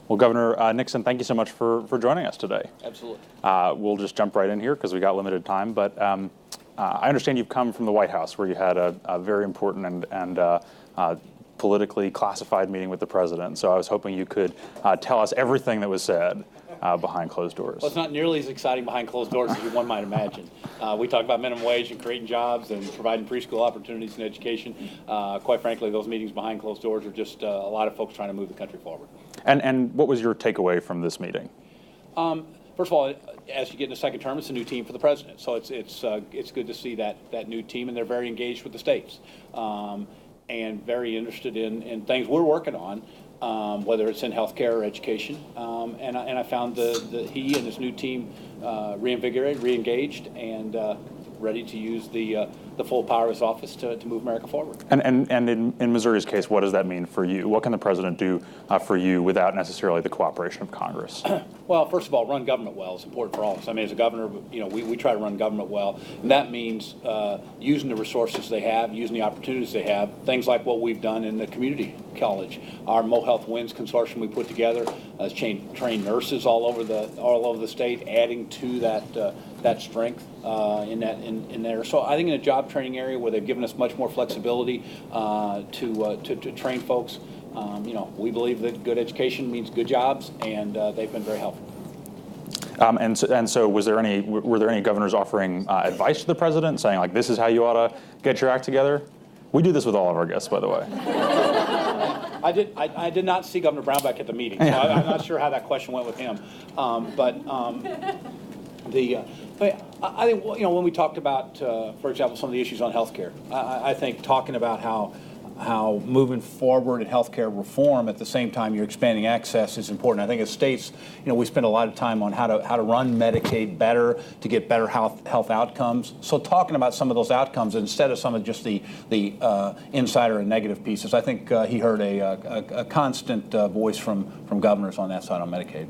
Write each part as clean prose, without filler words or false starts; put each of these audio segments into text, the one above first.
Well, Governor Nixon, thank you so much for joining us today. Absolutely. We'll just jump right in here because we got limited time. But I understand you've come from the White House, where you had a very important and politically classified meeting with the president. So I was hoping you could tell us everything that was said behind closed doors. Well, it's not nearly as exciting behind closed doors as one might imagine. We talk about minimum wage and creating jobs and providing preschool opportunities and education. Quite frankly, those meetings behind closed doors are just a lot of folks trying to move the country forward. And what was your takeaway from this meeting? First of all, as you get in the second term, it's a new team for the president. So it's good to see that new team, and they're very engaged with the states and very interested in things we're working on, whether it's in healthcare or education. And I found he and his new team reinvigorated, reengaged, and ready to use the full power of his office to move America forward. And in Missouri's case, what does that mean for you? What can the president do for you without necessarily the cooperation of Congress? Well, first of all, run government well is important for all of us. I mean, as a governor, we try to run government well, and that means using the resources they have, using the opportunities they have, things like what we've done in the community college. Our Mo Health Wins consortium we put together has trained nurses all over the state, adding to that strength in there. So I think in a job training area where they've given us much more flexibility to train folks, we believe that good education means good jobs, and they've been very helpful. And so were there any governors offering advice to the president, saying like, this is how you ought to get your act together? We do this with all of our guests, by the way. I did not see Governor Brownback at the meeting, so I'm not sure how that question went with him. I think when we talked about, for example, some of the issues on health care, I think talking about how moving forward in healthcare reform at the same time you're expanding access is important. I think as states, we spend a lot of time on how to run Medicaid better to get better health outcomes. So talking about some of those outcomes instead of some of just the insider and negative pieces, I think he heard a constant voice from governors on that side on Medicaid.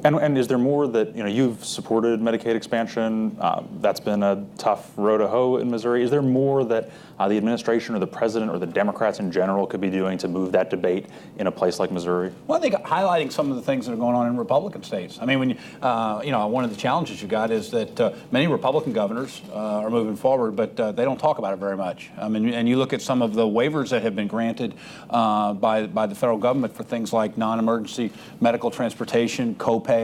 And is there more that, you've supported Medicaid expansion? That's been a tough row to hoe in Missouri. Is there more that the administration or the president or the Democrats in general could be doing to move that debate in a place like Missouri? Well, I think highlighting some of the things that are going on in Republican states. I mean, when one of the challenges you got is that many Republican governors are moving forward, but they don't talk about it very much. I mean, and you look at some of the waivers that have been granted by the federal government for things like non-emergency medical transportation, copays,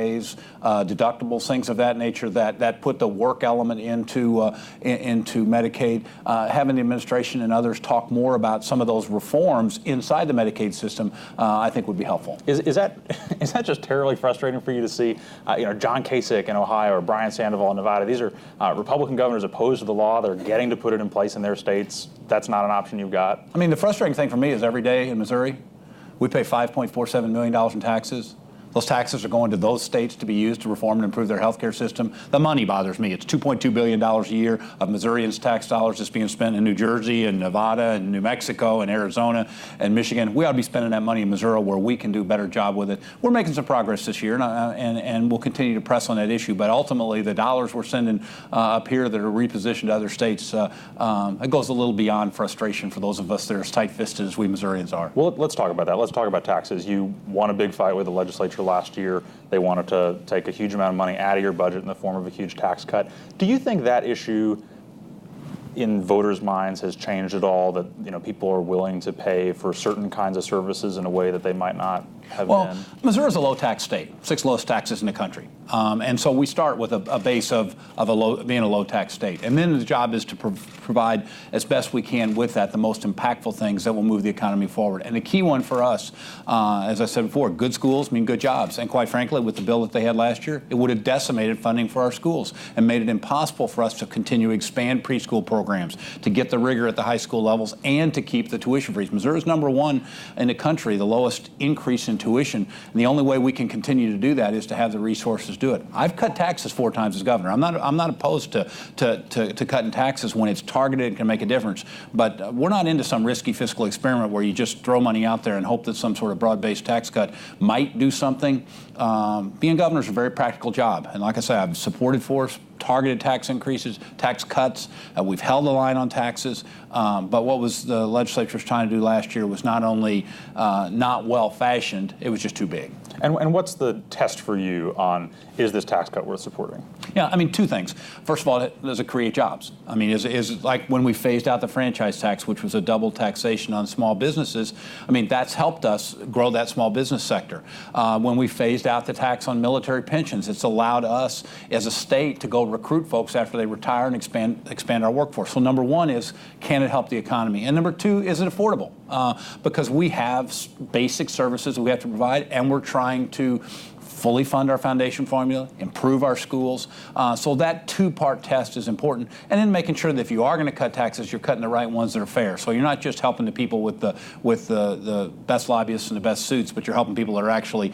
deductibles, things of that nature that put the work element into Medicaid. Having the administration and others talk more about some of those reforms inside the Medicaid system, I think would be helpful. Is that just terribly frustrating for you to see? John Kasich in Ohio or Brian Sandoval in Nevada. These are Republican governors opposed to the law. They're getting to put it in place in their states. That's not an option you've got. I mean, the frustrating thing for me is every day in Missouri, we pay $5.47 million in taxes. Those taxes are going to those states to be used to reform and improve their health care system. The money bothers me. It's $2.2 billion a year of Missourians' tax dollars that's being spent in New Jersey and Nevada and New Mexico and Arizona and Michigan. We ought to be spending that money in Missouri where we can do a better job with it. We're making some progress this year, and we'll continue to press on that issue. But ultimately, the dollars we're sending up here that are repositioned to other states, it goes a little beyond frustration for those of us that are as tight-fisted as we Missourians are. Well, let's talk about that. Let's talk about taxes. You won a big fight with the legislature last year. They wanted to take a huge amount of money out of your budget in the form of a huge tax cut. Do you think that issue in voters' minds has changed at all, that people are willing to pay for certain kinds of services in a way that they might not have been? Missouri is a low-tax state, 6th lowest taxes in the country. And so we start with a base of being a low-tax state. And then the job is to provide, as best we can with that, the most impactful things that will move the economy forward. And the key one for us, as I said before, good schools mean good jobs. And quite frankly, with the bill that they had last year, it would have decimated funding for our schools and made it impossible for us to continue to expand preschool programs, to get the rigor at the high school levels, and to keep the tuition freeze. Missouri is #1 in the country, the lowest increase in tuition. And the only way we can continue to do that is to have the resources do it. I've cut taxes 4 times as governor. I'm not opposed to cutting taxes when it's targeted and can make a difference. But we're not into some risky fiscal experiment where you just throw money out there and hope that some sort of broad-based tax cut might do something. Being governor is a very practical job. And like I say, I've supported targeted tax increases, tax cuts. We've held the line on taxes. But what was the legislature was trying to do last year was not only not well-fashioned, it was just too big. And what's the test for you on, is this tax cut worth supporting? Yeah, I mean, two things. First of all, does it create jobs? I mean, is like when we phased out the franchise tax, which was a double taxation on small businesses, I mean, that's helped us grow that small business sector. When we phased out the tax on military pensions, it's allowed us as a state to go recruit folks after they retire and expand our workforce. So number one is, can it help the economy? And number two, is it affordable? Because we have basic services that we have to provide, and we're trying to fully fund our foundation formula, improve our schools. So that two-part test is important. And then making sure that if you are going to cut taxes, you're cutting the right ones that are fair. So you're not just helping the people with the best lobbyists and the best suits, but you're helping people that are actually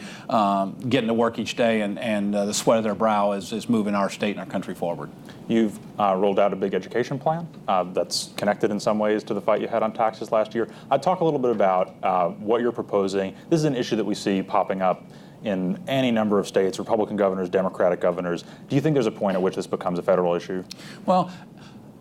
getting to work each day, and the sweat of their brow is moving our state and our country forward. You've rolled out a big education plan that's connected in some ways to the fight you had on taxes last year. I'd talk a little bit about what you're proposing. This is an issue that we see popping up in any number of states, Republican governors, Democratic governors. Do you think there's a point at which this becomes a federal issue? Well,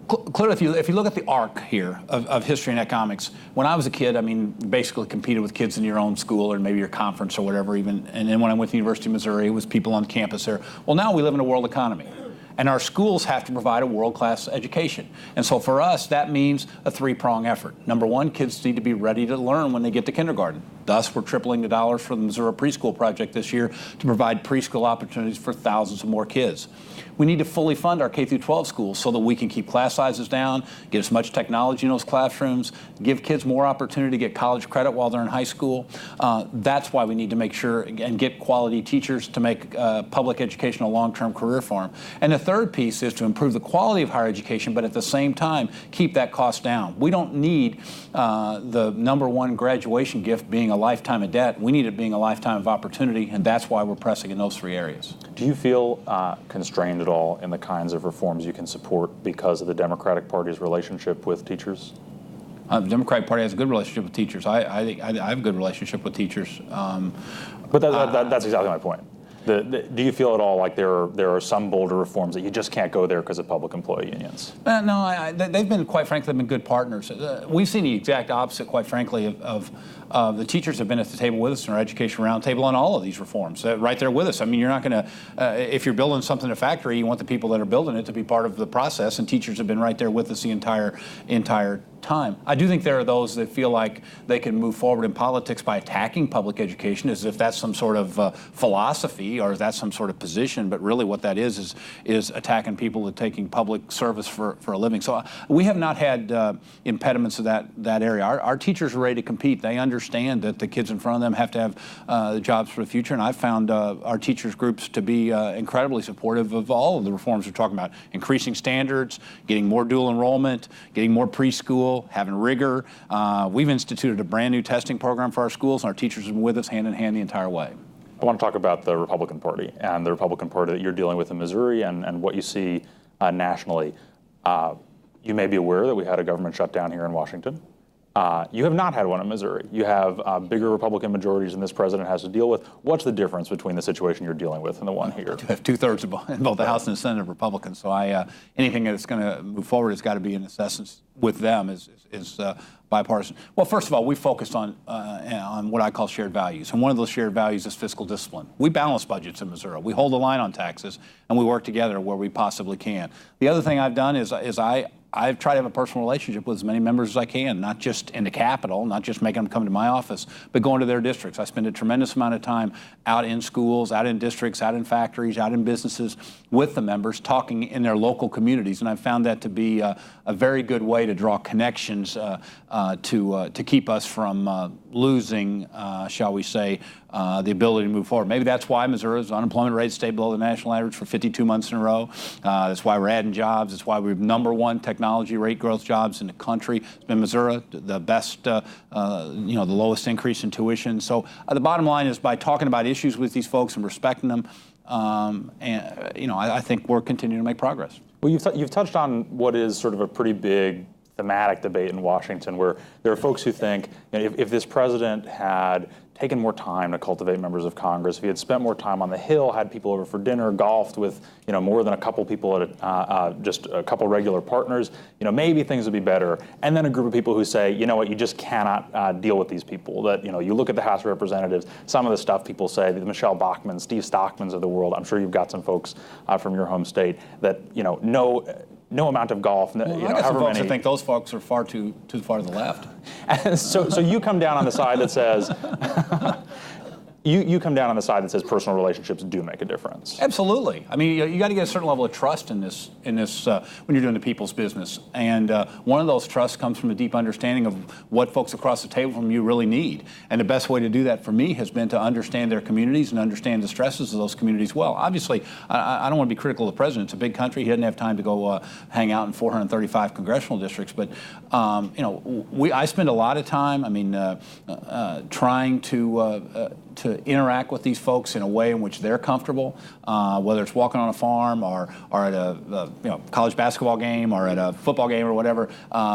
clearly, if you look at the arc here of history and economics, when I was a kid, I mean, basically competed with kids in your own school or maybe your conference or whatever even. And then when I went to the University of Missouri, it was people on campus there. Well, now we live in a world economy. And our schools have to provide a world-class education. And so for us, that means a three-prong effort. Number one, kids need to be ready to learn when they get to kindergarten. Thus, we're tripling the dollars for the Missouri Preschool Project this year to provide preschool opportunities for thousands of more kids. We need to fully fund our K-12 schools so that we can keep class sizes down, get as much technology in those classrooms, give kids more opportunity to get college credit while they're in high school. That's why we need to make sure and get quality teachers to make public education a long-term career for them. And the third piece is to improve the quality of higher education, but at the same time, keep that cost down. We don't need the number one graduation gift being a lifetime of debt. We need it being a lifetime of opportunity, and that's why we're pressing in those three areas. Do you feel constrained at all in the kinds of reforms you can support because of the Democratic Party's relationship with teachers? The Democratic Party has a good relationship with teachers. I have a good relationship with teachers. But that's exactly my point. Do you feel at all like there are some bolder reforms that you just can't go there because of public employee unions? No, they've been, quite frankly, been good partners. We've seen the exact opposite, quite frankly, of the teachers have been at the table with us in our education roundtable on all of these reforms, right there with us. I mean, you're not going to, if you're building something in a factory, you want the people that are building it to be part of the process, and teachers have been right there with us the entire time. I do think there are those that feel like they can move forward in politics by attacking public education as if that's some sort of philosophy or that's some sort of position, but really what that is attacking people that are taking public service for a living. So we have not had impediments to that area. Our teachers are ready to compete. They understand that the kids in front of them have to have jobs for the future, and I've found our teachers groups to be incredibly supportive of all of the reforms we're talking about. Increasing standards, getting more dual enrollment, getting more preschool, having rigor. We've instituted a brand new testing program for our schools, and our teachers have been with us hand in hand the entire way. I want to talk about the Republican Party and the Republican Party that you're dealing with in Missouri and what you see nationally. You may be aware that we had a government shutdown here in Washington. You have not had one in Missouri. You have bigger Republican majorities than this president has to deal with. What's the difference between the situation you're dealing with and the one here? We have two-thirds in both the House and the Senate of Republicans. So anything that's going to move forward has got to be in assessments with them is bipartisan. Well, first of all, we focused on what I call shared values, and one of those shared values is fiscal discipline. We balance budgets in Missouri. We hold the line on taxes, and we work together where we possibly can. The other thing I've done is I've tried to have a personal relationship with as many members as I can, not just in the Capitol, not just making them come to my office, but going to their districts. I spend a tremendous amount of time out in schools, out in districts, out in factories, out in businesses with the members, talking in their local communities, and I've found that to be a very good way to draw connections to keep us from losing, shall we say, the ability to move forward. Maybe that's why Missouri's unemployment rate stayed below the national average for 52 months in a row. That's why we're adding jobs. That's why we're #1 technology rate growth jobs in the country. It's been Missouri, the best, the lowest increase in tuition. So the bottom line is by talking about issues with these folks and respecting them, I think we're continuing to make progress. Well, you've touched on what is sort of a pretty big thematic debate in Washington, where there are folks who think if this president had taken more time to cultivate members of Congress, if he had spent more time on the Hill, had people over for dinner, golfed with more than a couple people at just a couple regular partners, maybe things would be better. And then a group of people who say, you know what, you just cannot deal with these people. That you look at the House of Representatives, some of the stuff people say, the Michelle Bachmann, Steve Stockmans of the world. I'm sure you've got some folks from your home state that no amount of golf. I got some folks that think those folks are far too far to the left. And so you come down on the side that says you come down on the side that says personal relationships do make a difference. Absolutely. I mean, you got to get a certain level of trust in this when you're doing the people's business. And one of those trusts comes from a deep understanding of what folks across the table from you really need. And the best way to do that for me has been to understand their communities and understand the stresses of those communities well. Obviously, I don't want to be critical of the president. It's a big country. He doesn't have time to go hang out in 435 congressional districts. But I spend a lot of time, trying to interact with these folks in a way in which they're comfortable, whether it's walking on a farm or at a college basketball game or at a football game or whatever,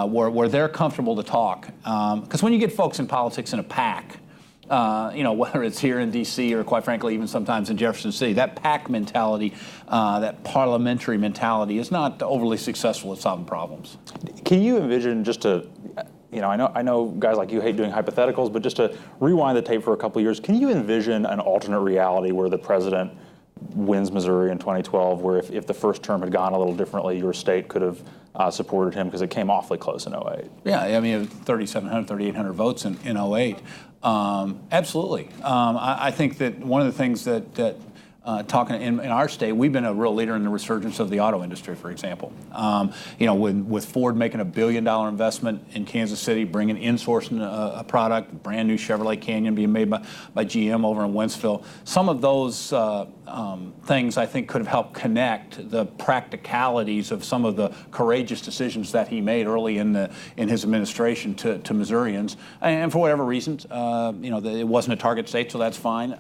where they're comfortable to talk. Because when you get folks in politics in a pack, whether it's here in D.C. or quite frankly even sometimes in Jefferson City, that pack mentality, that parliamentary mentality is not overly successful at solving problems. Can you envision just to I know guys like you hate doing hypotheticals, but just to rewind the tape for a couple of years, can you envision an alternate reality where the president wins Missouri in 2012, where if the first term had gone a little differently, your state could have supported him because it came awfully close in 08? Yeah, 3,700, 3,800 votes in 08. Absolutely. I think that one of the things that talking in our state, we've been a real leader in the resurgence of the auto industry, for example. With Ford making $1 billion investment in Kansas City, bringing insourcing a product, brand new Chevrolet Canyon being made by GM over in Wentzville. Some of those things I think could have helped connect the practicalities of some of the courageous decisions that he made early in his administration to Missourians. And for whatever reasons, it wasn't a target state, so that's fine.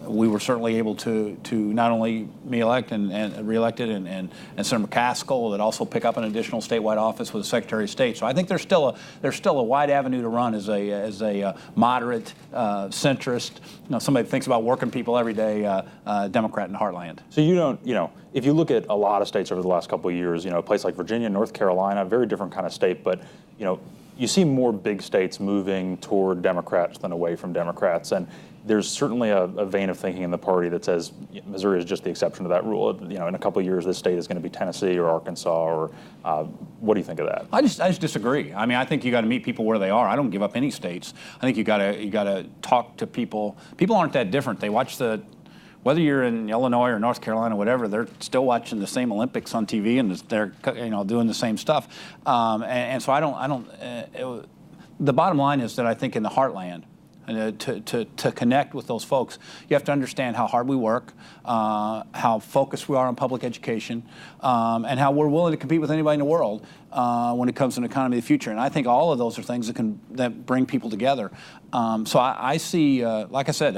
We were certainly able to not only be elected and reelected and Senator McCaskill, that also pick up an additional statewide office with the Secretary of State. So I think there's still a wide avenue to run as a moderate centrist, somebody that thinks about working people every day, Democrat in the heartland. So you don't, if you look at a lot of states over the last couple of years, a place like Virginia, North Carolina, very different kind of state, but you see more big states moving toward Democrats than away from Democrats. And there's certainly a vein of thinking in the party that says Missouri is just the exception to that rule. In a couple of years, this state is going to be Tennessee or Arkansas or what do you think of that? I just disagree. I think you got to meet people where they are. I don't give up any states. I think you got to talk to people. People aren't that different. They watch whether you're in Illinois or North Carolina, whatever, they're still watching the same Olympics on TV and they're doing the same stuff. And so I don't. The bottom line is that I think in the heartland, to connect with those folks, you have to understand how hard we work, how focused we are on public education, and how we're willing to compete with anybody in the world when it comes to an economy of the future. And I think all of those are things that bring people together. So I see, like I said,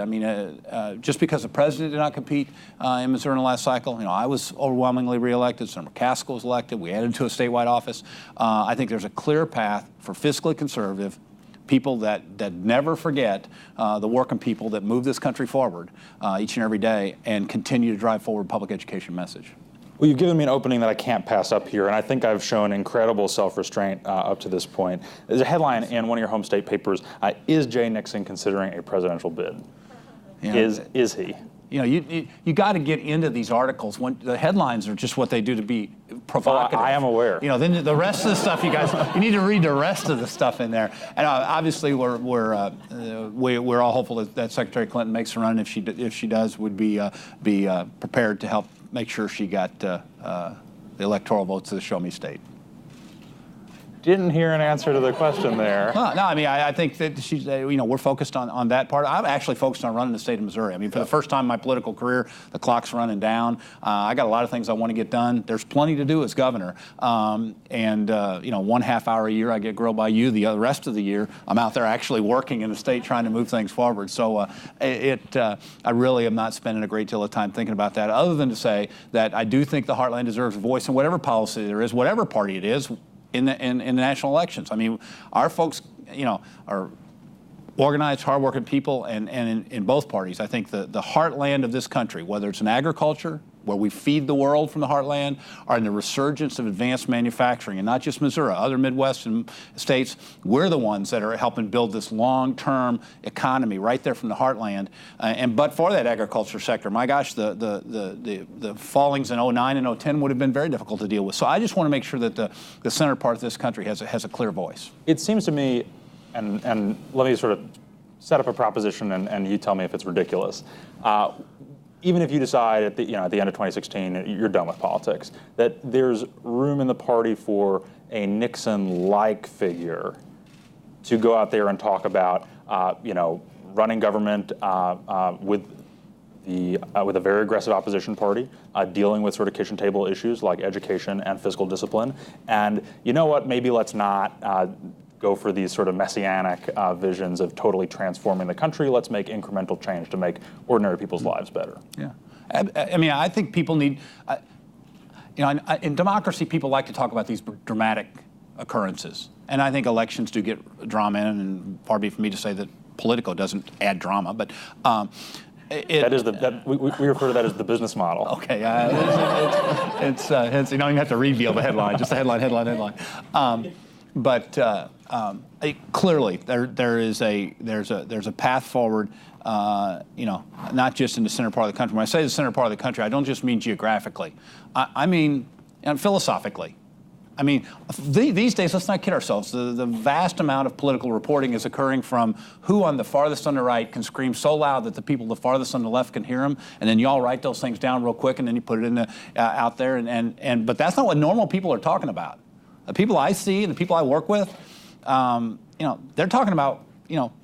just because the president did not compete in Missouri in the last cycle, I was overwhelmingly reelected. Senator McCaskill was elected. We added to a statewide office. I think there's a clear path for fiscally conservative people that never forget the working people that move this country forward each and every day and continue to drive forward public education message. Well, you've given me an opening that I can't pass up here, and I think I've shown incredible self-restraint up to this point. There's a headline in one of your home state papers, is Jay Nixon considering a presidential bid? Is he? You got to get into these articles when the headlines are just what they do to be provocative. I am aware. Then the rest of the stuff, you need to read the rest of the stuff in there. And obviously, we're all hopeful that Secretary Clinton makes a run. If she does, would be prepared to help make sure she got the electoral votes of the Show Me State. Didn't hear an answer to the question there. No, I think that she's, we're focused on that part. I'm actually focused on running the state of Missouri. For the first time in my political career, the clock's running down. I got a lot of things I want to get done. There's plenty to do as governor. 1 half hour a year I get grilled by you. The rest of the year, I'm out there actually working in the state trying to move things forward. So I really am not spending a great deal of time thinking about that, other than to say that I do think the heartland deserves a voice in whatever policy there is, whatever party it is, in the national elections. Our folks, are organized, hardworking people, and in both parties. I think the heartland of this country, whether it's in agriculture, where we feed the world from the heartland, or in the resurgence of advanced manufacturing, and not just Missouri, other Midwestern states, we're the ones that are helping build this long-term economy right there from the heartland. But for that agriculture sector, my gosh, the fallings in 09 and 010 would have been very difficult to deal with. So I just want to make sure that the center part of this country has a clear voice. It seems to me, and let me sort of set up a proposition, and you tell me if it's ridiculous. Even if you decide at the end of 2016 you're done with politics, that there's room in the party for a Nixon-like figure to go out there and talk about running government with a very aggressive opposition party, dealing with sort of kitchen table issues like education and fiscal discipline. And you know what? Maybe let's not go for these sort of messianic visions of totally transforming the country. Let's make incremental change to make ordinary people's lives better. Yeah. I mean, I think people need, in democracy, people like to talk about these dramatic occurrences. And I think elections do get drama in, and far be it from me to say that Politico doesn't add drama, but we refer to that as the business model. Okay, it's you don't even have to reveal the headline, just the headline. Clearly, there's a path forward. Not just in the center part of the country. When I say the center part of the country, I don't just mean geographically. I mean philosophically. I mean, these days, let's not kid ourselves. The vast amount of political reporting is occurring from who on the farthest on the right can scream so loud that the people the farthest on the left can hear them, and then you all write those things down real quick, and then you put it out there. But that's not what normal people are talking about. The people I see and the people I work with, they're talking about,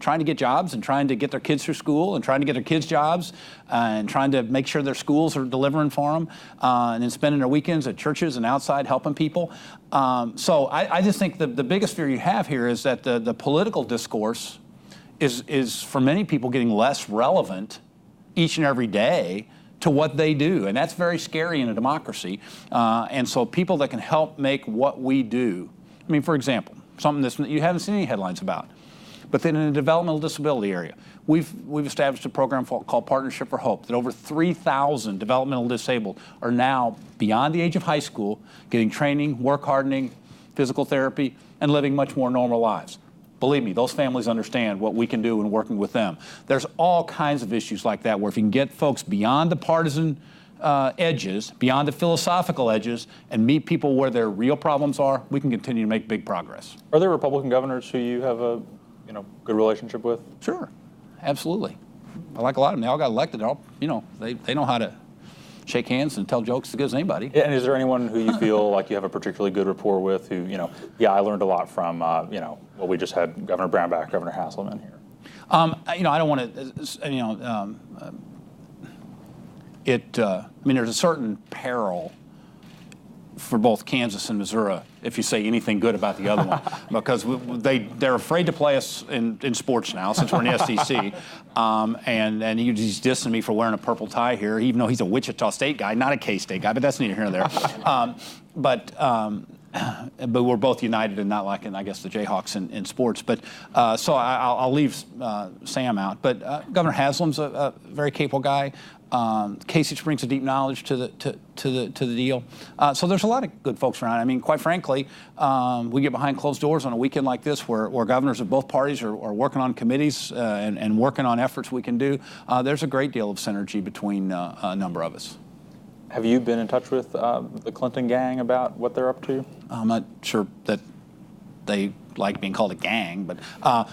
trying to get jobs and trying to get their kids through school and trying to get their kids jobs and trying to make sure their schools are delivering for them and then spending their weekends at churches and outside helping people. So I just think the biggest fear you have here is that the political discourse is for many people getting less relevant each and every day to what they do, and that's very scary in a democracy. And so people that can help make what we do, I mean, for example, something that you haven't seen any headlines about, but then in the developmental disability area, we've established a program called Partnership for Hope, that over 3,000 developmental disabled are now beyond the age of high school getting training, work hardening, physical therapy, and living much more normal lives. Believe me, those families understand what we can do in working with them. There's all kinds of issues like that where if you can get folks beyond the partisan edges, beyond the philosophical edges, and meet people where their real problems are, we can continue to make big progress. Are there Republican governors who you have a good relationship with? Sure, absolutely. I like a lot of them. They all got elected. They're all, they know how to shake hands and tell jokes as good as anybody. Yeah, and is there anyone who you feel like you have a particularly good rapport with who, I learned a lot from, we just had Governor Brownback, Governor Hasselman here. I don't want to, there's a certain peril for both Kansas and Missouri if you say anything good about the other one, because they're afraid to play us in sports now since we're in the SEC, and he's dissing me for wearing a purple tie here, even though he's a Wichita State guy, not a K-State guy, but that's neither here nor there. But we're both united in not liking, I guess, the Jayhawks in sports. But so I'll leave Sam out. But Governor Haslam's a very capable guy. Kasich brings a deep knowledge to the deal. So there's a lot of good folks around. I mean, quite frankly, we get behind closed doors on a weekend like this where governors of both parties are working on committees and working on efforts we can do. There's a great deal of synergy between a number of us. Have you been in touch with the Clinton gang about what they're up to? I'm not sure that they like being called a gang, but I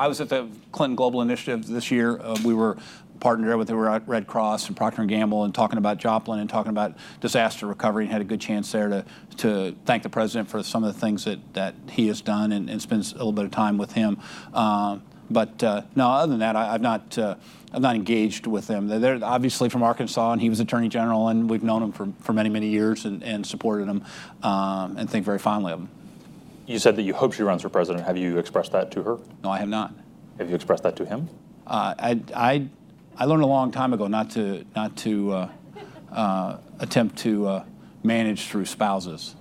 was at the Clinton Global Initiative this year. We were partnered with the Red Cross and Procter & Gamble and talking about Joplin and talking about disaster recovery, and had a good chance there to thank the president for some of the things that he has done and spend a little bit of time with him. But no, other than that, I've not engaged with them. They're obviously from Arkansas, and he was Attorney General, and we've known him for many, many years and supported him and think very fondly of him. You said that you hope she runs for president. Have you expressed that to her? No, I have not. Have you expressed that to him? I learned a long time ago not to attempt to manage through spouses.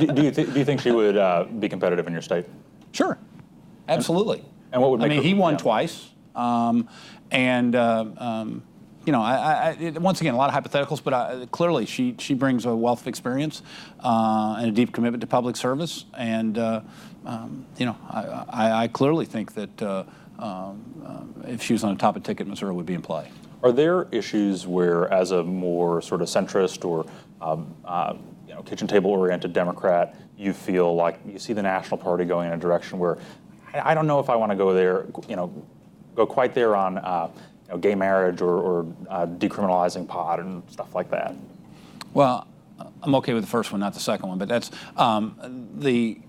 And do you think she would be competitive in your state? Sure, absolutely. And what would make I mean, her, he won yeah. twice, you know, once again, a lot of hypotheticals, but clearly she brings a wealth of experience and a deep commitment to public service, and you know, I clearly think that if she was on the top of the ticket, Missouri would be in play. Are there issues where, as a more sort of centrist or you know, kitchen table oriented Democrat, you feel like you see the national party going in a direction where I don't know if I want to go there, you know, go quite there on you know, gay marriage or decriminalizing pot and stuff like that? Well, I'm okay with the first one, not the second one, but that's I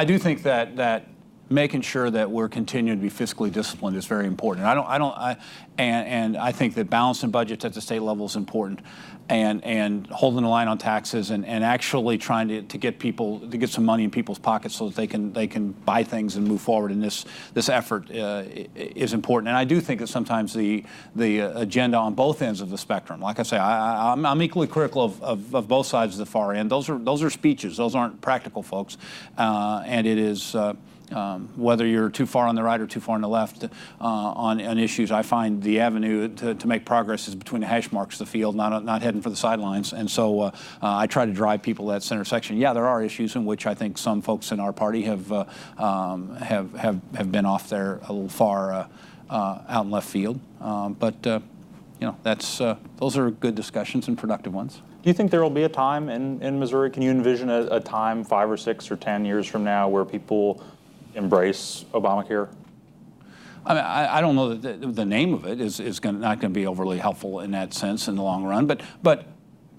do think that making sure that we're continuing to be fiscally disciplined is very important. And I think that balancing budgets at the state level is important, and holding the line on taxes and actually trying to get people to get some money in people's pockets so that they can buy things and move forward in this effort is important. And I do think that sometimes the agenda on both ends of the spectrum, like I say, I'm equally critical of both sides of the far end. Those are speeches. Those aren't practical folks, and it is. Whether you're too far on the right or too far on the left on issues, I find the avenue to make progress is between the hash marks of the field, not heading for the sidelines. And so I try to drive people to that center section. Yeah, there are issues in which I think some folks in our party have been off there a little far out in left field. But you know, those are good discussions and productive ones. Do you think there will be a time in Missouri? Can you envision a time 5 or 6 or 10 years from now where people embrace Obamacare? I mean, I don't know that the name of it is not going to be overly helpful in that sense in the long run. But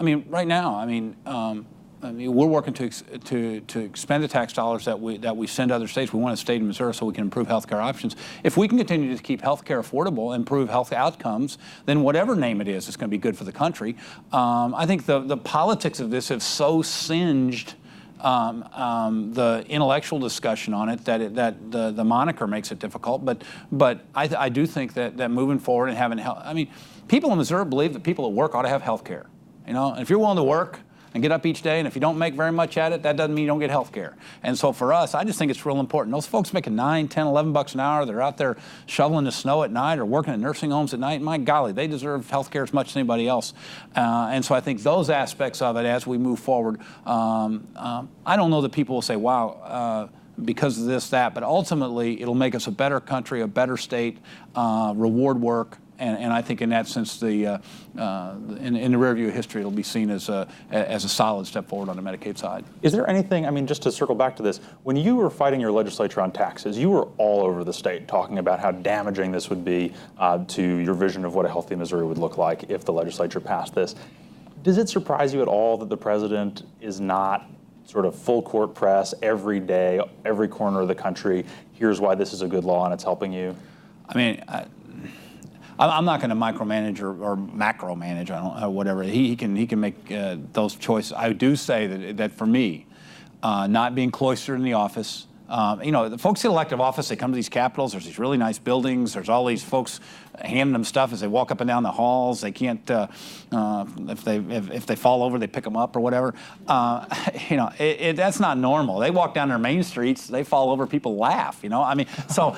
I mean, right now, I mean, we're working to expend the tax dollars that we send to other states. We want to stay in Missouri so we can improve health care options. If we can continue to keep health care affordable, improve health outcomes, then whatever name it is, it's going to be good for the country. I think the politics of this have so singed the intellectual discussion on it that the moniker makes it difficult. But I do think that moving forward and having health, I mean, people in Missouri believe that people at work ought to have health care. You know, and if you're willing to work and get up each day, and if you don't make very much at it, that doesn't mean you don't get health care. And so for us, I just think it's real important. Those folks making $9, $10, $11 an hour, they're out there shoveling the snow at night or working in nursing homes at night, my golly, they deserve health care as much as anybody else. And so I think those aspects of it as we move forward, I don't know that people will say, wow, because of this, that, but ultimately it'll make us a better country, a better state, reward work. And I think in that sense, in the rearview of history, it'll be seen as a solid step forward on the Medicaid side. Is there anything, I mean, just to circle back to this, when you were fighting your legislature on taxes, you were all over the state talking about how damaging this would be to your vision of what a healthy Missouri would look like if the legislature passed this. Does it surprise you at all that the president is not sort of full court press every day, every corner of the country? Here's why this is a good law and it's helping you. I mean, I'm not going to micromanage or macromanage. I don't know, whatever. He can make those choices. I do say that for me, not being cloistered in the office. You know, the folks in elective office, they come to these capitals. There's these really nice buildings. There's all these folks handing them stuff as they walk up and down the halls. They can't, if they fall over, they pick them up or whatever. You know, that's not normal. They walk down their main streets, they fall over, people laugh. You know, I mean, so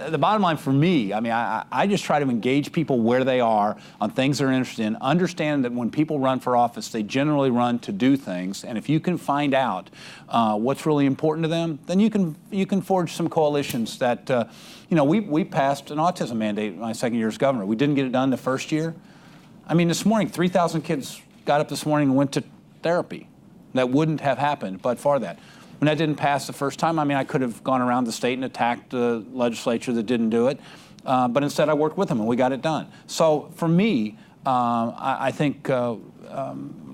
the bottom line for me, I mean, I just try to engage people where they are on things they're interested in. Understand that when people run for office, they generally run to do things, and if you can find out what's really important to them, then you can forge some coalitions that. You know, we passed an autism mandate my second year as governor. We didn't get it done the first year. I mean, this morning, 3,000 kids got up this morning and went to therapy. That wouldn't have happened but for that. When that didn't pass the first time, I mean, I could have gone around the state and attacked the legislature that didn't do it. But instead, I worked with them and we got it done. So for me, I think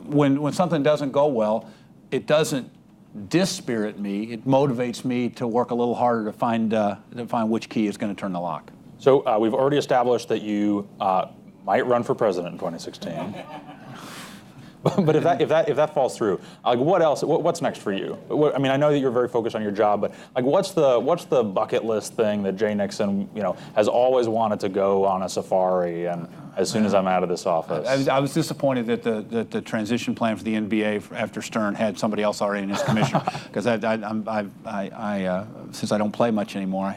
when something doesn't go well, it doesn't dispirit me. It motivates me to work a little harder to find which key is going to turn the lock. So we've already established that you might run for president in 2016. But if that falls through, like what else? What's next for you? I mean, I know that you're very focused on your job, but like what's the bucket list thing that Jay Nixon has always wanted to go on a safari and as soon as I'm out of this office? I was disappointed that the transition plan for the NBA after Stern had somebody else already in as commissioner, because since I don't play much anymore,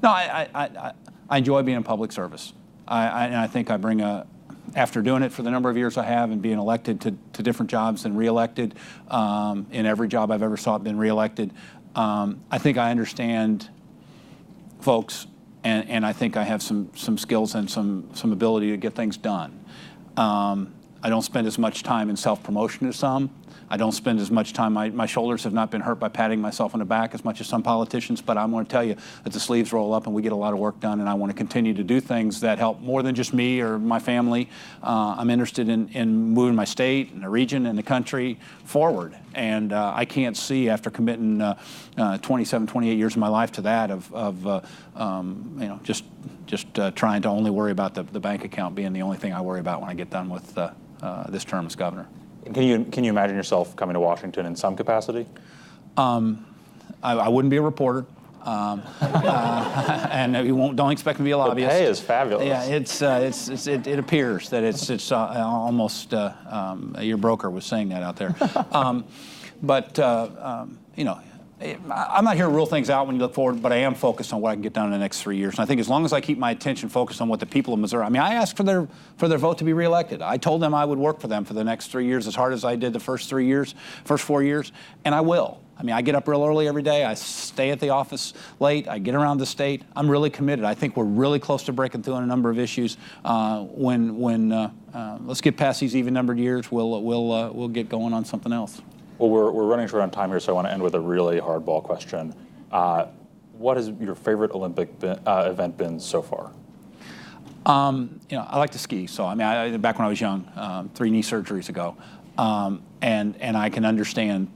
I enjoy being in public service. And I think I bring after doing it for the number of years I have and being elected to different jobs and reelected, in every job I've ever sought, been reelected, I think I understand folks, and I think I have some skills and some ability to get things done. I don't spend as much time in self-promotion as some. I don't spend as much time, my shoulders have not been hurt by patting myself on the back as much as some politicians, but I'm going to tell you that the sleeves roll up and we get a lot of work done, and I want to continue to do things that help more than just me or my family. I'm interested in moving my state and the region and the country forward, and I can't see, after committing 27, 28 years of my life to that, just trying to only worry about the bank account being the only thing I worry about when I get done with this term as governor. Can you imagine yourself coming to Washington in some capacity? I wouldn't be a reporter, and you don't expect me to be a lobbyist. The pay is fabulous. Yeah, it appears that it's almost your broker was saying that out there, I'm not here to rule things out when you look forward, but I am focused on what I can get done in the next 3 years. And I think as long as I keep my attention focused on what the people of Missouri, I asked for their vote to be reelected. I told them I would work for them for the next 3 years as hard as I did the first 4 years, and I will. I get up real early every day. I stay at the office late. I get around the state. I'm really committed. I think we're really close to breaking through on a number of issues. Let's get past these even-numbered years. We'll get going on something else. Well, we're running short on time here, so I want to end with a really hardball question. What has your favorite Olympic event been so far? I like to ski. So back when I was young, 3 knee surgeries ago, and I can understand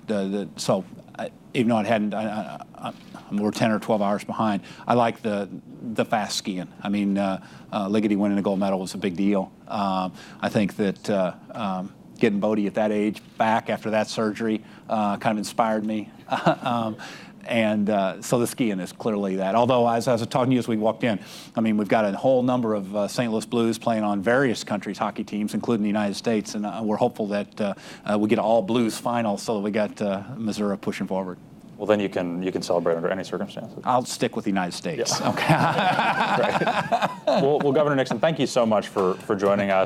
even though we're 10 or 12 hours behind, I like the fast skiing. Liggety winning a gold medal was a big deal. I think that getting Bodie at that age back after that surgery kind of inspired me. So the skiing is clearly that. Although, as I was talking to you as we walked in, we've got a whole number of St. Louis Blues playing on various countries' hockey teams, including the United States, and we're hopeful that we get an all Blues final so that we got Missouri pushing forward. Well, then you can celebrate under any circumstances. I'll stick with the United States. Yeah. Okay. Well, Governor Nixon, thank you so much for joining us.